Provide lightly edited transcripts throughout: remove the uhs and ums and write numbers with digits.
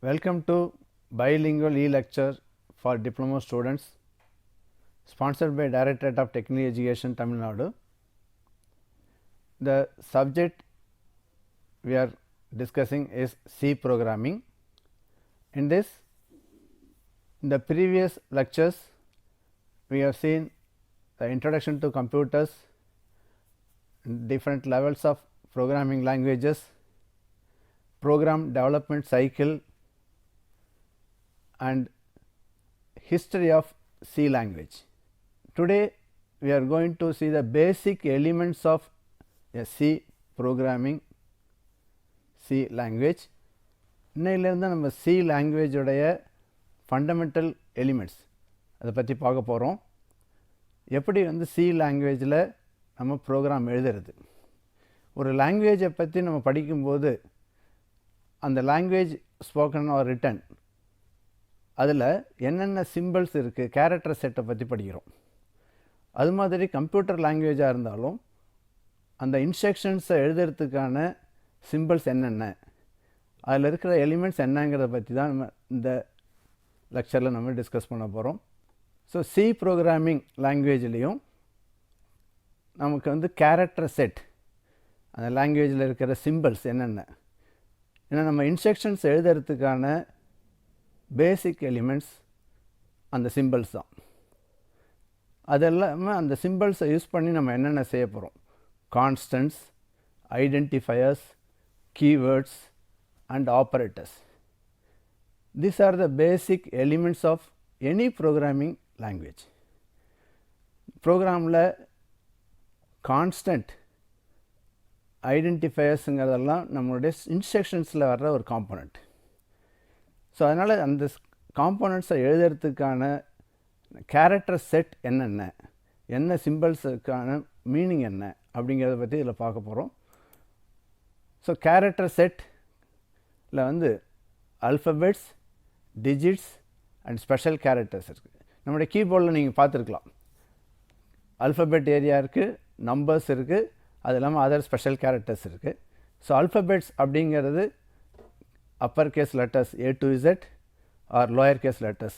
Welcome to Bilingual e-lecture for Diploma students sponsored by Directorate of Technical Education, Tamil Nadu. The subject we are discussing is C programming. In the previous lectures, we have seen the introduction to computers, different levels of programming languages, program development cycle, and history of C language. Today we are going to see the basic elements of a C programming C language. இன்னையிலிருந்து நம்ம C language உடைய fundamental elements அதை பற்றி பார்க்க போகிறோம். எப்படி C languageல நம்ம program எழுதுறது, ஒரு லாங்குவேஜை பற்றி நம்ம படிக்கும்போது அந்த லாங்குவேஜ் ஸ்போக்கன் ஆர் ரிட்டன் அதில் என்னென்ன சிம்பிள்ஸ் இருக்குது, கேரக்டர் செட்டை பற்றி படிக்கிறோம். அது மாதிரி கம்ப்யூட்டர் லாங்குவேஜாக இருந்தாலும் அந்த இன்ஸ்ட்ரக்ஷன்ஸை எழுதுறதுக்கான சிம்பிள்ஸ் என்னென்ன, அதில் இருக்கிற எலிமெண்ட்ஸ் என்னங்கிறத பற்றி தான் நம்ம இந்த லெக்சரில் நம்ம டிஸ்கஸ் பண்ண போகிறோம். ஸோ சி ப்ரோக்ராமிங் லாங்குவேஜ்லேயும் நமக்கு கேரக்டர் செட், அந்த லாங்குவேஜில் இருக்கிற சிம்பிள்ஸ் என்னென்ன, ஏன்னா நம்ம இன்ஸ்ட்ரக்ஷன்ஸ் எழுதுறதுக்கான பேசிக் எலிமெண்ட்ஸ் அந்த சிம்பிள்ஸ் தான். அதெல்லாமே அந்த சிம்பிள்ஸை யூஸ் பண்ணி நம்ம என்னென்ன செய்ய போகிறோம், constants, identifiers, keywords and operators. These are the basic elements of any programming language. ப்ரோக்ராமில் கான்ஸ்டன்ட், ஐடென்டிஃபயர்ஸுங்கிறதெல்லாம் நம்மளுடைய இன்ஸ்ட்ரக்ஷன்ஸில் வர்ற ஒரு காம்போனண்ட். ஸோ அதனால் அந்த காம்போனண்ட்ஸை எழுதுறதுக்கான கேரக்டர் செட் என்னென்ன, என்ன சிம்பிள்ஸுக்கான மீனிங் என்ன அப்படிங்கிறத பற்றி இதில் பார்க்க போகிறோம். So character settle alphabets, digits and special characters இருக்குது. நம்முடைய கீபோர்டில் நீங்கள் பார்த்துருக்கலாம், அல்ஃபபெட் ஏரியா இருக்குது, நம்பர்ஸ் இருக்குது, அது இல்லாமல் அதர் ஸ்பெஷல் கேரக்டர்ஸ் இருக்குது. ஸோ அல்ஃபபெட்ஸ் அப்படிங்கிறது upper case letters A to Z or lower case letters,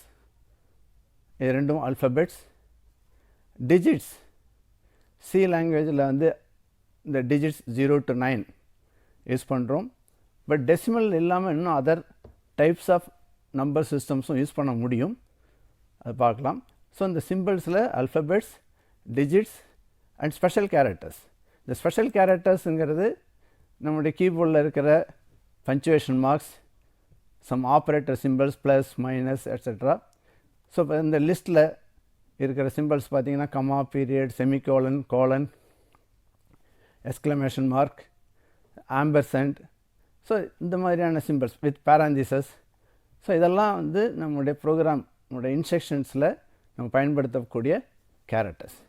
இது ரெண்டும் அல்ஃபபெட்ஸ். டிஜிட்ஸ் சி லாங்குவேஜில் இந்த டிஜிட்ஸ் 0 to 9 யூஸ் பண்ணுறோம். பட் டெசிமல் இல்லாமல் இன்னும் அதர் டைப்ஸ் ஆஃப் நம்பர் சிஸ்டம்ஸும் யூஸ் பண்ண முடியும், அது பார்க்கலாம். ஸோ இந்த சிம்பிள்ஸில் alphabets, digits and special characters. இந்த ஸ்பெஷல் கேரக்டர்ஸுங்கிறது நம்முடைய கீபோர்டில் இருக்கிற punctuation marks, some operator symbols, plus, minus etcetera. So இப்போ இந்த லிஸ்ட்டில் இருக்கிற சிம்பிள்ஸ் பார்த்திங்கன்னா comma, period, semicolon, colon, exclamation mark, ampersand. So இந்த மாதிரியான சிம்பிள்ஸ் வித் பேராந்திசஸ். ஸோ இதெல்லாம் நம்முடைய ப்ரோக்ராம், நம்முடைய இன்ஸ்ட்ரக்ஷன்ஸில் நம்ம பயன்படுத்தக்கூடிய கேரக்டர்ஸ்.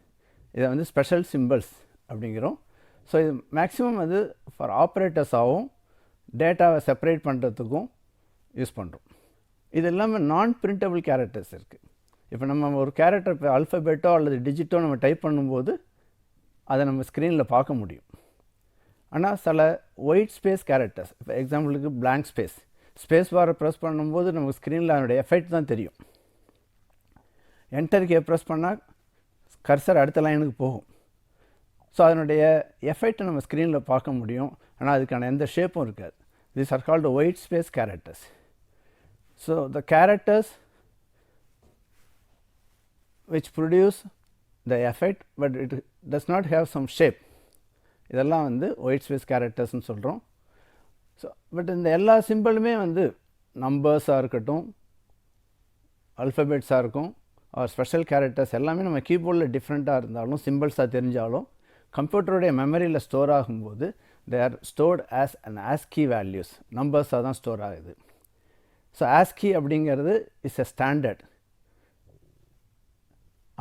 இதை ஸ்பெஷல் சிம்பிள்ஸ் அப்படிங்கிறோம். ஸோ இது மேக்ஸிமம் ஃபார் ஆப்ரேட்டர்ஸாகவும் டேட்டாவை செப்பரேட் பண்ணுறதுக்கும் யூஸ் பண்ணுறோம். இது இல்லாமல் நான் பிரிண்டபிள் கேரக்டர்ஸ் இருக்குது. இப்போ நம்ம ஒரு கேரக்டர், இப்போ அல்ஃபபெட்டோ அல்லது டிஜிட்டோ நம்ம டைப் பண்ணும்போது அதை நம்ம ஸ்க்ரீனில் பார்க்க முடியும். ஆனால் சில ஒயிட் ஸ்பேஸ் கேரக்டர்ஸ், இப்போ எக்ஸாம்பிளுக்கு பிளாங்க் ஸ்பேஸ், ஸ்பேஸ் பாரை ப்ரெஸ் பண்ணும்போது நமக்கு ஸ்க்ரீனில் அதனுடைய எஃபெக்ட் தான் தெரியும். என்டர் கே ப்ரெஸ் பண்ணால் கர்சர் அடுத்த லைனுக்கு போகும். ஸோ அதனுடைய எஃபெக்டை நம்ம ஸ்க்ரீனில் பார்க்க முடியும், ஆனால் அதுக்கான எந்த ஷேப்பும் இருக்காது. These are called white space characters. So the characters which produce the effect but it does not have some shape, இதெல்லாம் white space characters னு சொல்கிறோம். ஸோ பட் இந்த எல்லா சிம்பிளுமே நம்பர்ஸாக இருக்கட்டும், அல்ஃபபெட்ஸாக இருக்கும், ஆர் ஸ்பெஷல் கேரக்டர்ஸ், எல்லாமே நம்ம கீபோர்டில் டிஃப்ரெண்ட்டாக இருந்தாலும், சிம்பிள்ஸாக தெரிஞ்சாலும் கம்ப்யூட்டருடைய மெமரியில் ஸ்டோர் ஆகும்போது they are stored as an ASCII values, நம்பர்ஸாக தான் ஸ்டோர் ஆகுது. ஸோ ASCII அப்படிங்கிறது is a standard,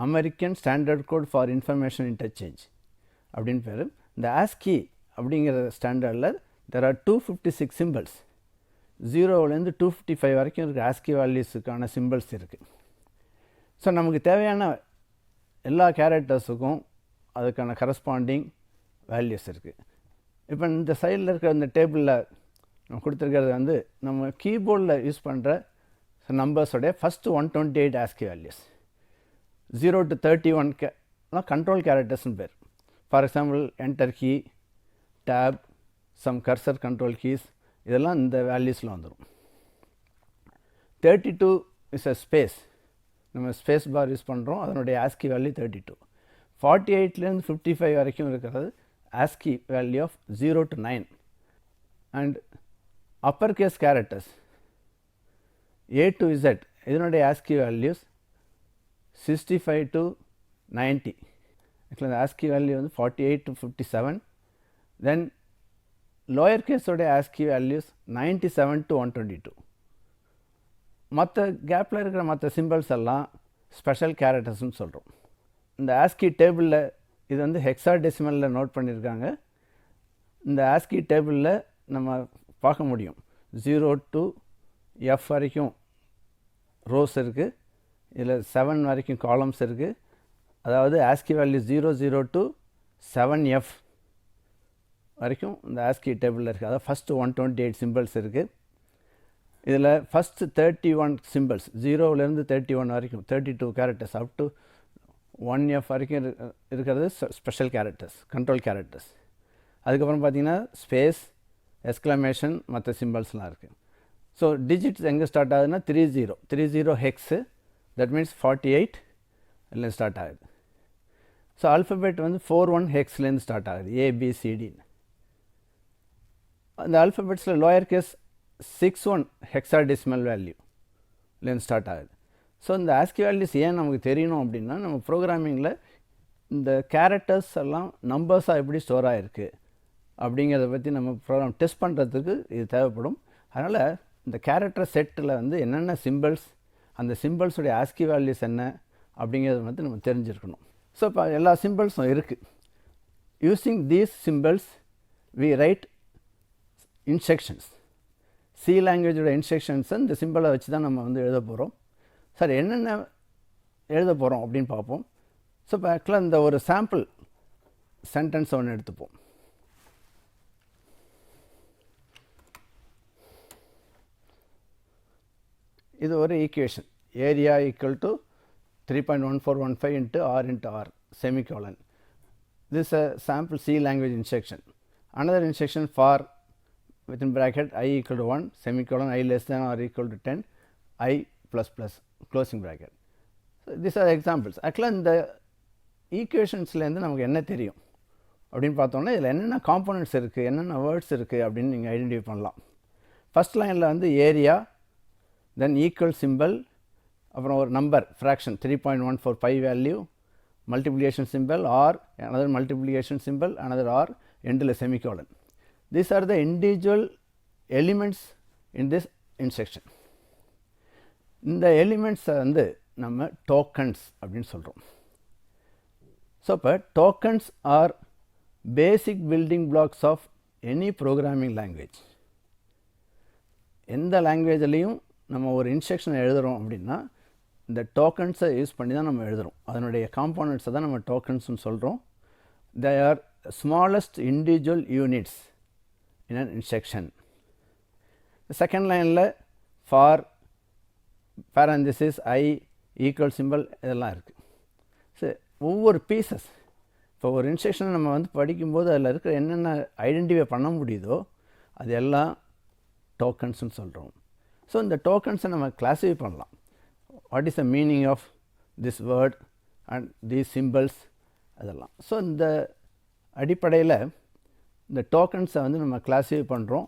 American standard code for information interchange அப்படின்னு பேர். இந்த ASCII அப்படிங்கிற ஸ்டாண்டர்டில் there are 256 சிம்பிள்ஸ், 0லேருந்து 255 வரைக்கும் இருக்குது ASCII வேல்யூஸுக்கான சிம்பிள்ஸ் இருக்குது. ஸோ நமக்கு தேவையான எல்லா கேரக்டர்ஸுக்கும் அதுக்கான கரஸ்பாண்டிங் வேல்யூஸ் இருக்குது. இப்போ இந்த சைடில் இருக்கிற இந்த டேபிளில் நம்ம கொடுத்துருக்கிறது வந்து நம்ம கீபோர்டில் யூஸ் பண்ணுற நம்பர்ஸோடைய first 128 ASCII values. 0 to 31 control கேரக்டர்ஸ்னு பேர். For example enter key, tab, some cursor control keys, இதெல்லாம் இந்த வேல்யூஸில் வந்துடும். 32 இஸ் அ ஸ்பேஸ், நம்ம ஸ்பேஸ் பார் யூஸ் பண்ணுறோம், அதனுடைய ASCII வேல்யூ 32. 48லேருந்து 55 வரைக்கும் இருக்கிறது ASCII value of 0 to 9. And upper case characters A to Z, இதனுடைய ASCII வேல்யூஸ் 65 to 90. ஆக்சுவலாக இந்த ASCII வேல்யூ வந்து 48 to 57. தென் லோயர் கேஸோடைய ASCII வேல்யூஸ் 97 to 122. மற்ற கேப்பில் இருக்கிற மற்ற சிம்பிள்ஸ் எல்லாம் ஸ்பெஷல் கேரக்டர்ஸ்னு சொல்கிறோம். இந்த ASCII டேபிளில் இது வந்து ஹெக்ஸாடெசிமலில் நோட் பண்ணியிருக்காங்க. இந்த ASCII டேபிளில் நம்ம பார்க்க முடியும் 0 to F வரைக்கும் ரோஸ் இருக்குது, இதில் 7 வரைக்கும் காலம்ஸ் இருக்குது. அதாவது ASCII வேல்யூ 00 to 7F வரைக்கும் இந்த ASCII டேபிளில் இருக்குது. அதாவது ஃபஸ்ட்டு 128 சிம்பிள்ஸ் இருக்குது. இதில் ஃபஸ்ட்டு 31 சிம்பிள்ஸ் 0லேருந்து 31 வரைக்கும் 32 கேரக்டர்ஸ் அப் டு 1F வரைக்கும் இருக்கிறது ஸ்பெஷல் கேரக்டர்ஸ், கண்ட்ரோல் கேரக்டர்ஸ். அதுக்கப்புறம் பார்த்திங்கன்னா ஸ்பேஸ், எக்ஸ்க்ளமேஷன், மற்ற சிம்பிள்ஸ்லாம் இருக்குது. ஸோ டிஜிட்ஸ் எங்கே ஸ்டார்ட் ஆகுதுன்னா 30 ஹெக்ஸு, தட் மீன்ஸ் 48 இதில் ஸ்டார்ட் ஆகுது. ஸோ ஆல்ஃபபெட் வந்து 41 ஹெக்ஸ்லேருந்து ஸ்டார்ட் ஆகுது, ABCDன்னு. அந்த ஆல்ஃபபெட்ஸில் லோயர் கேஸ் 61 ஹெக்ஸாடெசிமல் வேல்யூலேருந்து ஸ்டார்ட் ஆகுது. ஸோ இந்த ASCII வேல்யூஸ் ஏன் நமக்கு தெரியணும் அப்படின்னா, நம்ம ப்ரோக்ராமிங்கில் இந்த கேரக்டர்ஸ் எல்லாம் நம்பர்ஸாக எப்படி ஸ்டோர் ஆகிருக்கு அப்படிங்கிறத பற்றி நம்ம ப்ரோக்ராம் டெஸ்ட் பண்ணுறதுக்கு இது தேவைப்படும். அதனால் இந்த கேரக்டர் செட்டில் வந்து என்னென்ன சிம்பிள்ஸ், அந்த சிம்பிள்ஸுடைய ASCII வேல்யூஸ் என்ன அப்படிங்கிறத வந்து நம்ம தெரிஞ்சிருக்கணும். ஸோ இப்போ எல்லா சிம்பிள்ஸும் இருக்குது. Using these symbols we write instructions. C லாங்குவேஜோட இன்ஸ்ட்ரக்ஷன்ஸை இந்த சிம்பிளை வச்சு தான் நம்ம வந்து எழுத போகிறோம். சார் என்னென்ன எழுத போகிறோம் அப்படின்னு பார்ப்போம். ஸோ இப்போ ஆக்சுவலாக இந்த ஒரு சாம்பிள் சென்டென்ஸ் ஒன்று எடுத்துப்போம். இது ஒரு equation, area equal to 3.1415 into R into R semicolon. This is a sample C language instruction. Another instruction for within bracket I equal to 1 semicolon I less than or equal to 10 I plus plus closing bracket. So these are examples. Actually இந்த ஈக்குவேஷன்ஸ்லேருந்து நமக்கு என்ன தெரியும் அப்படின்னு பார்த்தோம்னா, இதில் என்னென்ன components இருக்குது, என்னென்ன வேர்ட்ஸ் இருக்குது அப்படின்னு நீங்கள் ஐடென்டிஃபை பண்ணலாம். ஃபஸ்ட் லைனில் வந்து ஏரியா, தென் ஈக்குவல் சிம்பிள், அப்புறம் ஒரு number fraction 3.145 value, multiplication symbol or, another multiplication symbol, another or, எண்டில் semicolon. These are the individual elements in this instruction. இந்த எலிமெண்ட்ஸை வந்து நம்ம டோக்கன்ஸ் அப்படின்னு சொல்கிறோம். ஸோ இப்போ tokens are basic building blocks of any programming language. எந்த லாங்குவேஜ்லேயும் நம்ம ஒரு இன்ஸ்ட்ரக்ஷன் எழுதுகிறோம் அப்படின்னா இந்த டோக்கன்ஸை யூஸ் பண்ணி தான் நம்ம எழுதுகிறோம். அதனுடைய காம்போனன்ட்ஸை தான் நம்ம டோக்கன்ஸ்னு சொல்கிறோம். They are smallest individual units in an instruction. Second லைனில் for, parenthesis I, equal symbol, இதெல்லாம் இருக்குது. சரி, ஒவ்வொரு பீசஸ், இப்போ ஒரு இன்ஸ்ட்ரக்ஷனை நம்ம வந்து படிக்கும்போது அதில் இருக்கிற என்னென்ன ஐடென்டிஃபை பண்ண முடியுதோ அது எல்லாம் டோக்கன்ஸ்னு சொல்கிறோம். ஸோ இந்த டோக்கன்ஸை நம்ம கிளாஸிஃபை பண்ணலாம். What is the meaning of this word and these symbols, அதெல்லாம். ஸோ இந்த அடிப்படையில் இந்த டோக்கன்ஸை வந்து நம்ம கிளாஸிஃபை பண்ணுறோம்.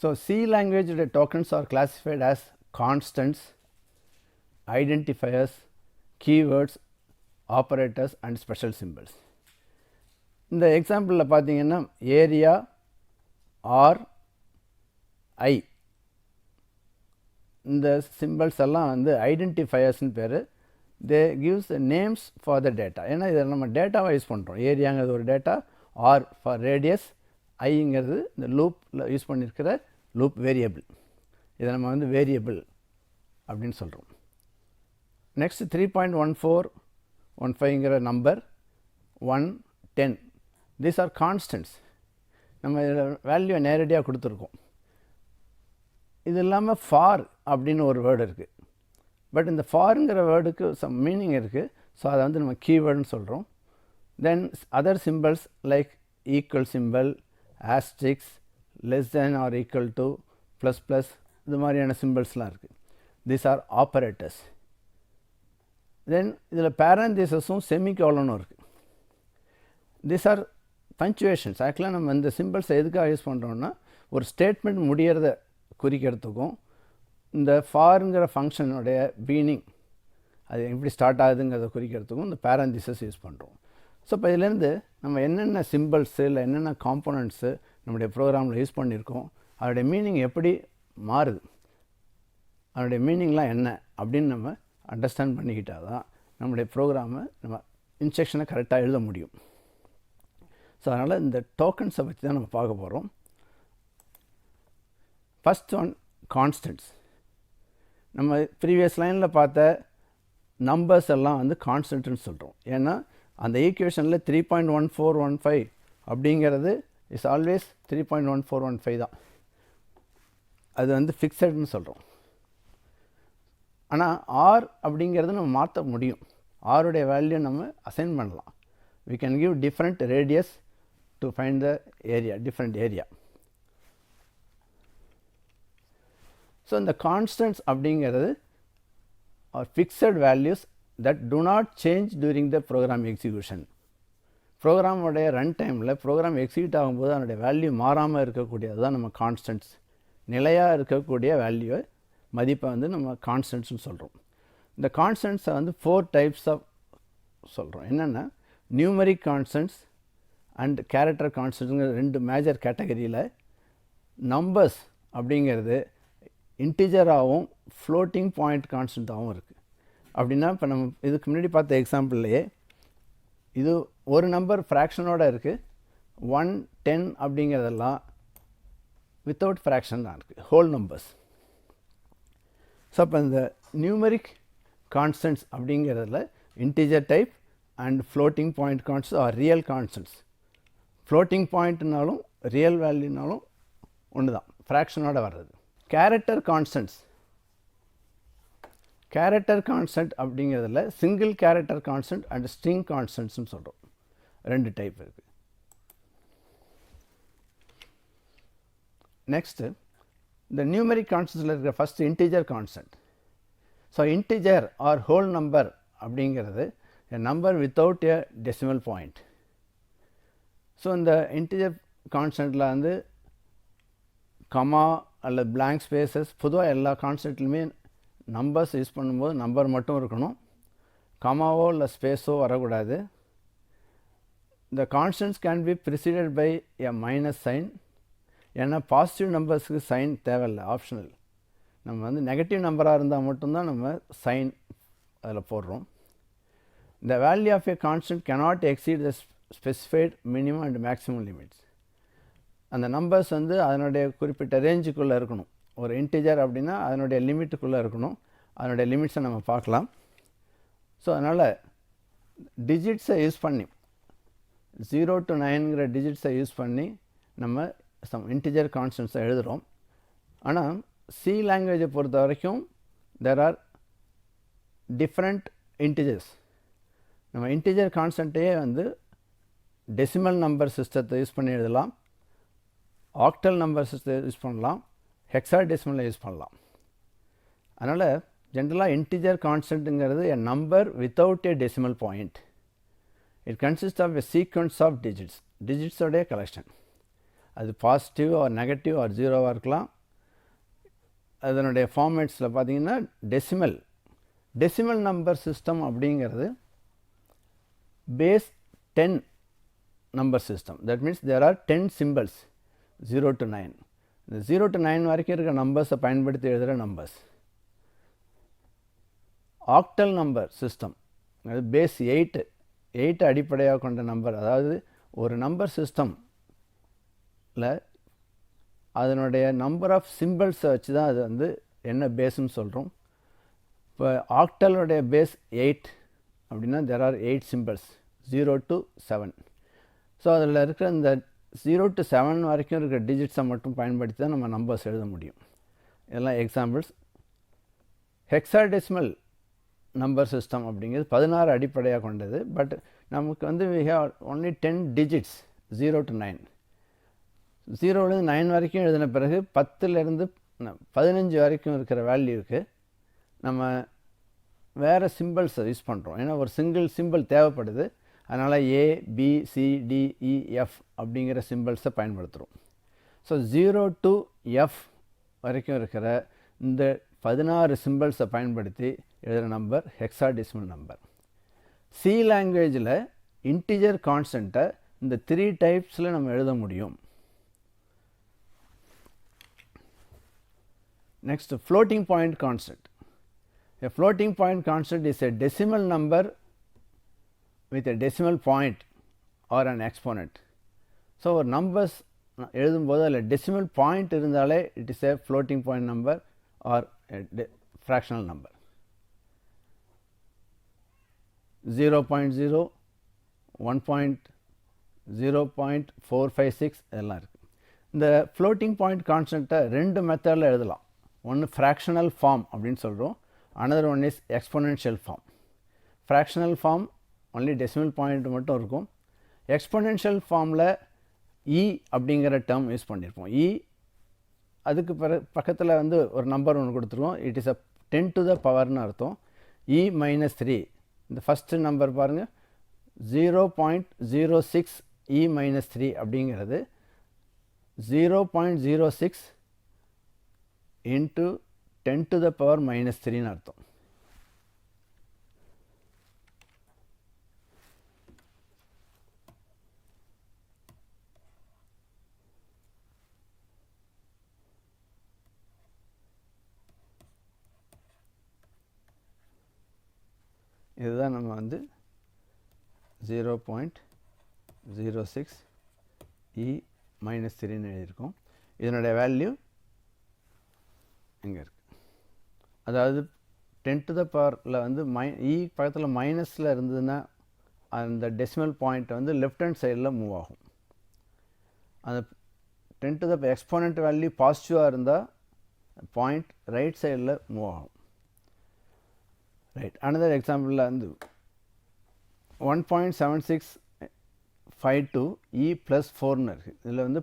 ஸோ சி லாங்குவேஜோட tokens are classified as constants, identifiers, keywords, operators and special symbols. இந்த எக்ஸாம்பிளில் பார்த்தீங்கன்னா ஏரியா, ஆர், ஐ, இந்த சிம்பிள்ஸ் எல்லாம் வந்து ஐடென்டிஃபயர்ஸ்னு பேர். They gives names for the data. ஏன்னா இதை நம்ம டேட்டாவை யூஸ் பண்ணுறோம். ஏரியாங்கிறது ஒரு டேட்டா, ஆர் ஃபார் ரேடியஸ், ஐங்கிறது இந்த லூப்பில் யூஸ் பண்ணியிருக்கிற லூப் வேரியபிள். இதை நம்ம வந்து வேரியபிள் அப்படின்னு சொல்கிறோம். நெக்ஸ்ட் 3.1415ங்கிற நம்பர் 1, 10. These are constants. நம்ம வேல்யூ நேரடியாக கொடுத்துருக்கோம். இது இல்லாமல் ஃபார் அப்படின்னு ஒரு வேர்டு இருக்குது. பட் இந்த ஃபாருங்கிற வேர்டுக்கு சம் மீனிங் இருக்குது. ஸோ அதை வந்து நம்ம கீவேர்டுன்னு சொல்கிறோம். Then other symbols like equal symbol, asterisk, less than or equal to, plus plus, இது மாதிரியான சிம்பிள்ஸ்லாம் இருக்குது. These are operators. தென் இதில் பேரந்தீசஸும் செமிகோலனும் இருக்குது. These are punctuations. ஆக்சுவலாக நம்ம இந்த சிம்பிள்ஸை எதுக்காக யூஸ் பண்ணுறோன்னா ஒரு ஸ்டேட்மெண்ட் முடிகிறத குறிக்கிறதுக்கும் இந்த ஃபாருங்கிற ஃபங்க்ஷனுடைய மீனிங் அது எப்படி ஸ்டார்ட் ஆகுதுங்கிறத குறிக்கிறதுக்கும் இந்த பேரந்தீசஸ் யூஸ் பண்ணுறோம். ஸோ இப்போ இதுலேருந்து நம்ம என்னென்ன சிம்பிள்ஸு இல்லை என்னென்ன காம்போனன்ட்ஸு நம்முடைய ப்ரோக்ராமில் யூஸ் பண்ணியிருக்கோம், அதோடைய மீனிங் எப்படி மாறுது, அதனுடைய மீனிங்லாம் என்ன அப்படின்னு நம்ம அண்டர்ஸ்டாண்ட் பண்ணிக்கிட்டால் தான் நம்முடைய ப்ரோக்ராமை நம்ம இன்ஸ்ட்ரக்ஷனை கரெக்டாக எழுத முடியும். ஸோ அதனால் இந்த டோக்கன்ஸை பற்றி தான் நம்ம பார்க்க போகிறோம். First one constants. நம்ம ப்ரீவியஸ் லைனில் பார்த்த நம்பர்ஸ் எல்லாம் வந்து கான்ஸ்டன்ட்னு சொல்கிறோம். ஏன்னா அந்த ஈக்குவேஷனில் 3.1415 அப்படிங்கிறது இஸ் ஆல்வேஸ் 3.1415 தான். அது வந்து ஃபிக்ஸட்னு சொல்கிறோம். ஆனால் ஆர் அப்படிங்கிறது நம்ம மாற்ற முடியும். ஆருடைய வேல்யூ நம்ம அசைன் பண்ணலாம். we can give different radius to find the area, different area. So இந்த constants அப்படிங்கிறது are fixed values that do not change during the program execution. Program உடைய ரன் டைமில் ப்ரோக்ராம் எக்ஸிக்யூட் ஆகும்போது அதனுடைய வேல்யூ மாறாமல் இருக்கக்கூடியது தான் நம்ம கான்ஸ்டன்ட்ஸ். நிலையாக இருக்கக்கூடிய வேல்யூவை மதிப்பை வந்து நம்ம கான்ஸ்டன்ட்ஸ்னு சொல்கிறோம். இந்த கான்ஸ்டன்ட்ஸை வந்து 4 டைப்ஸ் ஆஃப் சொல்கிறோம். என்னென்னா நியூமரிக் கான்ஸ்டன்ட்ஸ் அண்ட் கேரக்டர் கான்ஸ்டன்ட்ஸுங்கிற 2 மேஜர் கேட்டகரியில் நம்பர்ஸ் அப்படிங்கிறது இன்டிஜராகவும் ஃப்ளோட்டிங் பாயிண்ட் கான்ஸ்டண்ட்டாகவும் இருக்குது. அப்படின்னா இப்போ நம்ம இதுக்கு முன்னாடி பார்த்த எக்ஸாம்பிள்லையே இது ஒரு நம்பர் ஃப்ராக்ஷனோடு இருக்குது. 1, 10 அப்படிங்கிறதெல்லாம் வித்தவுட் ஃப்ராக்ஷன் தான் இருக்குது, ஹோல் நம்பர்ஸ். ஸோ அப்போ இந்த நியூமரிக் கான்ஸ்டன்ட்ஸ் அப்படிங்கிறதுல integer type and floating point constants are real constants. Floating பாயிண்ட்னாலும் ரியல் வேல்யூனாலும் ஒன்று தான், ஃப்ராக்ஷனோட வர்றது. Character constants. கேரக்டர் கான்ஸ்டன்ட் அப்படிங்கிறதுல single character constant and string கான்ஸ்டன்ட்ஸ்னு சொல்கிறோம். 2 டைப் இருக்குது. நெக்ஸ்ட்டு இந்த நியூமரிக் கான்ஸ்டன்ட்ஸில் இருக்கிற first integer constant. So integer or whole number அப்படிங்கிறது a number without a decimal point. So இந்த இன்டிஜர் கான்ஸ்டன்ட்டில் வந்து கமா அல்லது blank ஸ்பேசஸ், பொதுவாக எல்லா கான்ஸ்டன்ட்லையுமே நம்பர்ஸ் யூஸ் பண்ணும்போது நம்பர் மட்டும் இருக்கணும், கமாவோ இல்லை ஸ்பேஸோ வரக்கூடாது. The constants can be preceded by a minus sign. ஏன்னா பாசிட்டிவ் நம்பர்ஸுக்கு சைன் தேவையில்லை, ஆப்ஷனல். நம்ம வந்து நெகட்டிவ் நம்பராக இருந்தால் மட்டும்தான் நம்ம சைன் அதில் போடுறோம். The value of a constant cannot exceed the specified minimum and maximum limits. அந்த நம்பர்ஸ் வந்து அதனுடைய குறிப்பிட்ட ரேஞ்சுக்குள்ளே இருக்கணும். ஒரு இன்டிஜர் அப்படின்னா அதனுடைய லிமிட்டுக்குள்ளே இருக்கணும். அதனுடைய லிமிட்ஸை நம்ம பார்க்கலாம். ஸோ அதனால் டிஜிட்ஸை யூஸ் பண்ணி 0 to 9ங்கிற டிஜிட்ஸை யூஸ் பண்ணி நம்ம சம் இன்டிஜர் கான்ஸ்டன்ட்ஸை எழுதுகிறோம். ஆனால் சி லாங்குவேஜை பொறுத்த வரைக்கும் there are different integers. நம்ம இன்டிஜர் கான்ஸ்டன்ட்டையே வந்து டெசிமல் நம்பர் சிஸ்டத்தை யூஸ் பண்ணி எழுதலாம், ஆக்டல் நம்பர் சிஸ்டத்தை யூஸ் பண்ணலாம், ஹெக்ஸாடெசிமலை யூஸ் பண்ணலாம். அதனால் ஜென்ரலாக integer கான்ஸ்டன்ட்டுங்கிறது a number without a decimal point. It consists of a sequence of digits. டிஜிட்ஸோடைய கலெக்ஷன். அது பாசிட்டிவ் ஆர் நெகட்டிவ் ஆர் ஜீரோவாக இருக்கலாம். அதனுடைய ஃபார்மேட்ஸில் பார்த்தீங்கன்னா டெசிமல் நம்பர் சிஸ்டம் அப்படிங்கிறது base 10 number system. That means there are 10 symbols 0 to 9. இந்த 0 to 9 வரைக்கும் இருக்கிற நம்பர்ஸை பயன்படுத்தி எழுதுகிற நம்பர்ஸ். ஆக்டல் நம்பர் சிஸ்டம் அது பேஸ் 8 அடிப்படையாக கொண்ட நம்பர். அதாவது ஒரு நம்பர் சிஸ்டமில் அதனுடைய நம்பர் ஆஃப் சிம்பிள்ஸை வச்சு தான் அது வந்து என்ன பேஸ்ன்னு சொல்கிறோம். இப்போ ஆக்டலுடைய பேஸ் 8 அப்படின்னா there are 8 symbols 0 to 7. So அதில் இருக்கிற இந்த 0 to 7 வரைக்கும் இருக்கிற டிஜிட்ஸை மட்டும் பயன்படுத்தி தான் நம்ம நம்பர்ஸ் எழுத முடியும். இதெல்லாம் எக்ஸாம்பிள்ஸ். ஹெக்ஸாடெசிமல் நம்பர் சிஸ்டம் அப்படிங்கிறது 16 அடிப்படையாக கொண்டது. பட் நமக்கு வந்து we have only 10 digits 0 to 9. 0லேருந்து 9 வரைக்கும் எழுதின பிறகு 10லேருந்து 15 வரைக்கும் இருக்கிற வேல்யூக்கு நம்ம வேறு சிம்பிள்ஸை யூஸ் பண்ணுறோம். ஏன்னா ஒரு சிங்கிள் சிம்பிள் தேவைப்படுது. அதனால் A, B, C, D, E, F அப்படிங்கிற சிம்பிள்ஸை பயன்படுத்துகிறோம். ஸோ 0 to F வரைக்கும் இருக்கிற இந்த 16 சிம்பிள்ஸை பயன்படுத்தி எழுதுகிற நம்பர் ஹெக்ஸாடெசிமல் நம்பர். சி லாங்குவேஜில் இன்டிஜர் கான்ஸ்டண்ட்டை இந்த 3 டைப்ஸில் நம்ம எழுத முடியும். Next, floating point constant. A floating point constant is a decimal number with a decimal point or an exponent. So, ஒரு numbers எழுதும்போது அதில் decimal point இருந்தாலே it is a floating point number or a fractional number. 0.0, 1.0.456 இதெல்லாம் இருக்குது. இந்த floating point constantை 2 மெத்தடில் எழுதலாம். ஒன்று ஃப்ராக்ஷனல் ஃபார்ம் அப்படின்னு சொல்கிறோம். another one is exponential form. fractional form only decimal point மட்டும் இருக்கும். exponential formல e அப்படிங்கிற டேர்ம் யூஸ் பண்ணியிருப்போம். e அதுக்கு பக்கத்தில் வந்து ஒரு நம்பர் ஒன்று கொடுத்துருவோம். It is a 10 to the பவர்னு அர்த்தம். e minus 3 இந்த ஃபஸ்ட்டு நம்பர் பாருங்கள் 0.06 e minus 3 அப்படிங்கிறது 0.06 into 10 to the power minus 3 ன்னு அர்த்தம். இதுதான் நம்ம வந்து 0.06 e minus 3 ன்னு எழுதியிருக்கோம். இதனுடைய வேல்யூ இங்கே இருக்குது. அதாவது 10 to the பவரில் வந்து e பக்கத்தில் மைனஸில் இருந்ததுன்னா அந்த டெசிமல் பாயிண்ட் வந்து லெஃப்ட் ஹேண்ட் சைடில் மூவ் ஆகும். அந்த 10 to the எக்ஸ்போனண்ட் வேல்யூ பாசிட்டிவாக இருந்தால் பாயிண்ட் ரைட் சைடில் மூவ் ஆகும். ரைட். அனதர் எக்ஸாம்பிளில் வந்து 1.7652 e + 4ன்னு இருக்குது. இதில் வந்து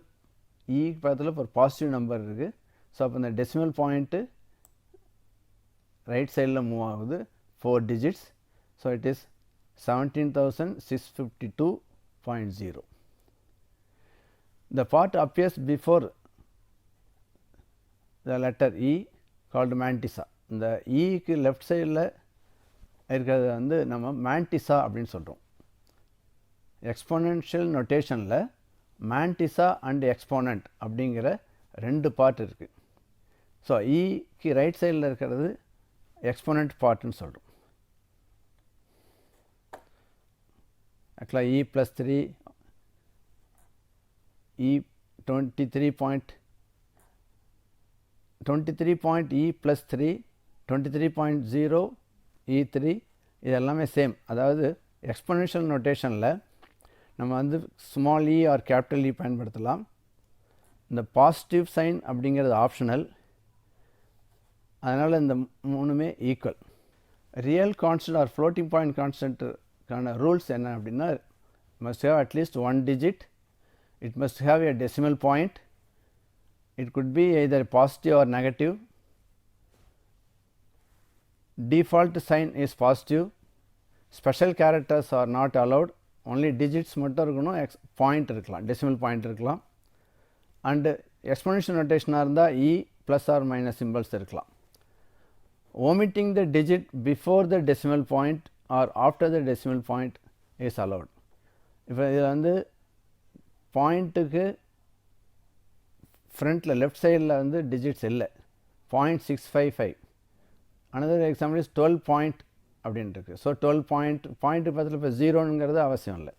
e பக்கத்தில் ஒரு பாசிட்டிவ் நம்பர் இருக்குது. ஸோ அப்போ இந்த டெசிமல் பாயிண்ட்டு ரைட் சைடில் மூவ் ஆகுது 4 digits. So it is 17,652.0. The part appears before the letter e called mantissa. இந்த ஈக்கு லெஃப்ட் சைடில் இருக்கிறது வந்து நம்ம மேண்டிசா அப்படின்னு சொல்கிறோம். எக்ஸ்போனென்ஷியல் நொட்டேஷனில் மேண்டிசா அண்ட் எக்ஸ்போனண்ட் அப்படிங்கிற 2 பார்ட் இருக்குது. ஸோ ஈக்கு ரைட் சைடில் இருக்கிறது எக்ஸ்போனண்ட் பார்ட்னு சொல்கிறோம். ஆக்சுவலாக e + 3 e 23.e + 3 23.0 e3 இது எல்லாமே சேம். அதாவது எக்ஸ்போனென்ஷியல் நோட்டேஷனில் நம்ம வந்து small E or capital E பயன்படுத்தலாம். இந்த பாசிட்டிவ் சைன் அப்படிங்கிறது ஆப்ஷனல். அதனால் இந்த மூணுமே ஈக்குவல். Real constant or floating point கான்ஸ்டன்ட்டுக்கான ரூல்ஸ் என்ன அப்படின்னா must have at least 1 digit, it must have a decimal point, it could be either positive or negative, default sign is positive, special characters are not allowed, only digits மட்டும் இருக்கணும், point இருக்கலாம், decimal point இருக்கலாம், and exponential நோட்டேஷனாக இருந்தால் e plus or minus symbols இருக்கலாம். omitting the digit before the decimal point or after the decimal point is allowed. இப்போ இதில் வந்து பாயிண்ட்டுக்கு ஃப்ரண்ட்டில் லெஃப்ட் சைடில் வந்து டிஜிட்ஸ் இல்லை. 0.655. another example is 12 point அப்படின்ட்டு இருக்குது. ஸோ 12 பாயிண்ட்டு பக்கத்தில் இப்போ ஜீரோங்கிறது அவசியம் இல்லை.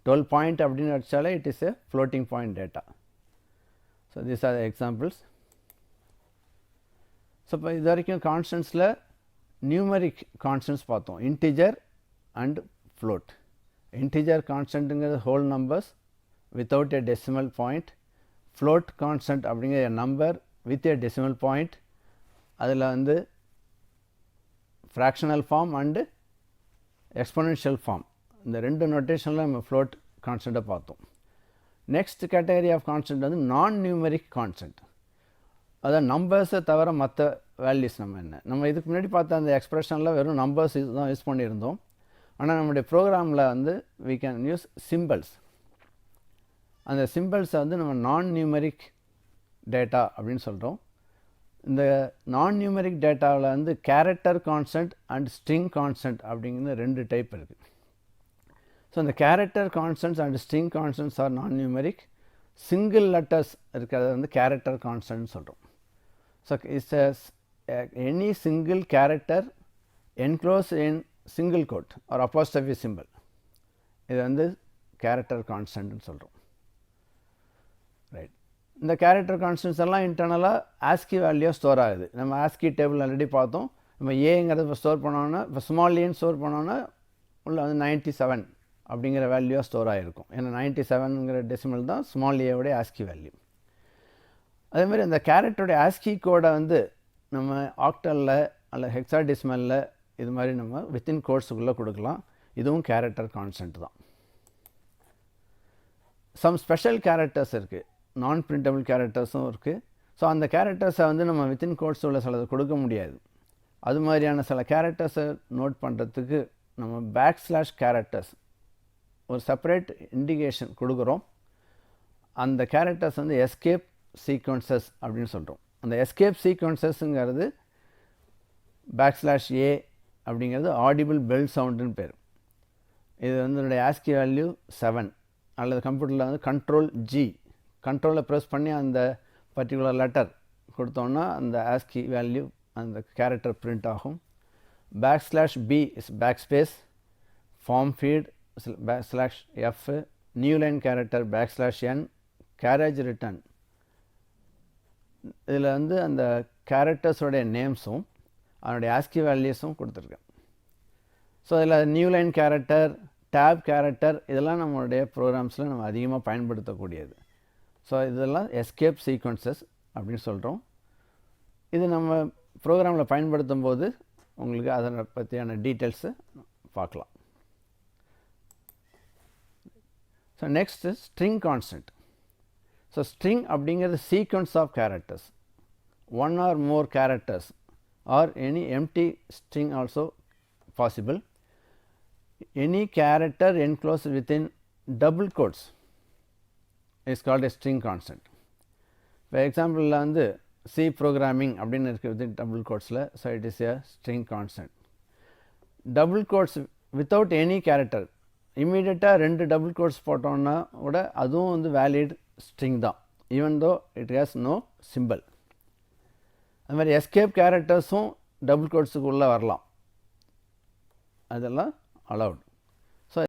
12 பாயிண்ட் அப்படின்னு அடித்தாலே it is a floating point data. So these are examples. So இப்போ இது வரைக்கும் கான்ஸ்டன்ட்ஸில் நியூமரிக் கான்ஸ்டன்ட்ஸ் பார்த்தோம், இன்டிஜர் அண்ட் ஃப்ளோட். integer கான்ஸ்டன்ட்டுங்கிறது whole numbers without a decimal point, float constant அப்படிங்கிற a number with a decimal point, அதில் வந்து fractional form and exponential form, இந்த ரெண்டு நோட்டேஷனில் நம்ம float கான்ஸ்டண்ட்டை பார்த்தோம். நெக்ஸ்ட் கேட்டகரி ஆஃப் கான்ஸ்டன்ட் வந்து நான் நியூமெரிக் கான்ஸ்டன்ட், அதாவது நம்பர்ஸை தவிர மற்ற வேல்யூஸ் நம்ம இதுக்கு முன்னாடி பார்த்த அந்த எக்ஸ்பிரஷனில் வெறும் நம்பர்ஸ் தான் யூஸ் பண்ணியிருந்தோம். ஆனால் நம்முடைய ப்ரோக்ராமில் வந்து we can use symbols. அந்த சிம்பிள்ஸை வந்து நம்ம நான் நியூமெரிக் டேட்டா அப்படின்னு சொல்கிறோம். இந்த நான் நியூமெரிக் டேட்டாவில் வந்து character constant and string constant அப்படிங்கிற ரெண்டு டைப் இருக்குது. ஸோ இந்த character constants and string constants are non numeric. Single letters இருக்கிறத வந்து கேரக்டர் கான்ஸ்டன்ட்னு சொல்கிறோம். So it's any single character enclose in single quote or apostrophe symbol, இது வந்து கேரக்டர் கான்ஸ்டன்ட்னு சொல்கிறோம். ரைட், இந்த கேரக்டர் கான்ஸ்டன்ட்ஸ் எல்லாம் இன்டர்னலாக ஆஸ்கி வேல்யூ ஸ்டோர் ஆகுது. நம்ம ஆஸ்கி டேபிள் ஆல்ரெடி பார்த்தோம். நம்ம ஏங்கிறத இப்போ ஸ்டோர் பண்ணோன்னா, இப்போ ஸ்மால் ஏன்னு ஸ்டோர் பண்ணோன்னா உள்ள வந்து 97 அப்படிங்கிற வேல்யூவாக ஸ்டோர் ஆகிருக்கும். ஏன்னா 97ங்கிற டெசிமல் தான் ஸ்மால் ஏவோடைய ஆஸ்கி வேல்யூ. அதேமாதிரி அந்த கேரக்டருடைய ஆஸ்கி கோடை வந்து நம்ம ஆக்டலில் அல்ல ஹெக்ஸாடெசிமலில் இது மாதிரி நம்ம வித்தின் கோட்ஸுக்குள்ளே கொடுக்கலாம். இதுவும் கேரக்டர் கான்ஸ்டன்ட் தான். சம் ஸ்பெஷல் கேரக்டர்ஸ் இருக்குது, நான் பிரிண்டபிள் கேரக்டர்ஸும் இருக்குது. ஸோ அந்த கேரக்டர்ஸை வந்து நம்ம வித்தின் கோட்ஸ் உள்ள சிலது கொடுக்க முடியாது. அது மாதிரியான சில கேரக்டர்ஸை நோட் பண்ணுறதுக்கு நம்ம பேக்ஸ்லாஷ் கேரக்டர்ஸ் ஒரு செப்பரேட் இண்டிகேஷன் கொடுக்குறோம். அந்த கேரக்டர்ஸ் வந்து எஸ்கேப் சீக்வன்சஸ் அப்படின்னு சொல்கிறோம். அந்த எஸ்கேப் சீக்வன்சஸ்ங்கிறது பேக்ஸ்லாஷ் ஏ அப்படிங்கிறது ஆடிபிள் பெல் சவுண்டுன்னு பேர். இது வந்து என்னுடைய ஆஸ்கி வேல்யூ 7, அல்லது கம்ப்யூட்டரில் வந்து கண்ட்ரோல் ஜி, கண்ட்ரோலை ப்ரெஸ் பண்ணி அந்த பர்டிகுலர் லெட்டர் கொடுத்தோன்னா அந்த ஆஸ்கி வேல்யூ அந்த கேரக்டர் பிரிண்ட் ஆகும். Backslash B is back space, form feed backslash F, new line character backslash N, carriage return. இதில் வந்து அந்த கேரக்டர்ஸோடைய நேம்ஸும் அதனுடைய ஆஸ்கி வேல்யூஸும் கொடுத்துருக்கேன். ஸோ இதில் new line character, tab character இதெல்லாம் நம்மளுடைய ப்ரோக்ராம்ஸில் நம்ம அதிகமாக பயன்படுத்தக்கூடியது. ஸோ இதெல்லாம் எஸ்கேப் சீக்வன்சஸ் அப்படின்னு சொல்கிறோம். இது நம்ம ப்ரோக்ராமில் பயன்படுத்தும் போது உங்களுக்கு அதனை பற்றியான டீட்டெயில்ஸு பார்க்கலாம். So next string constant. So string அப்படிங்கிறது sequence of characters, one or more characters or any empty string also possible. Any character enclosed within double quotes is called a string constant. For example வந்து C programming அப்படின்னு இருக்குது within double quotesல, so it is a string constant. Double quotes without any character, இமீடியட்டாக 2 double quotes போட்டோன்னா கூட அதுவும் வந்து valid string தான், even though it has no symbol. அது மாதிரி எஸ்கேப் கேரக்டர்ஸும் டபுள் கோட்ஸுக்கு உள்ளே வரலாம், அதெல்லாம் allowed.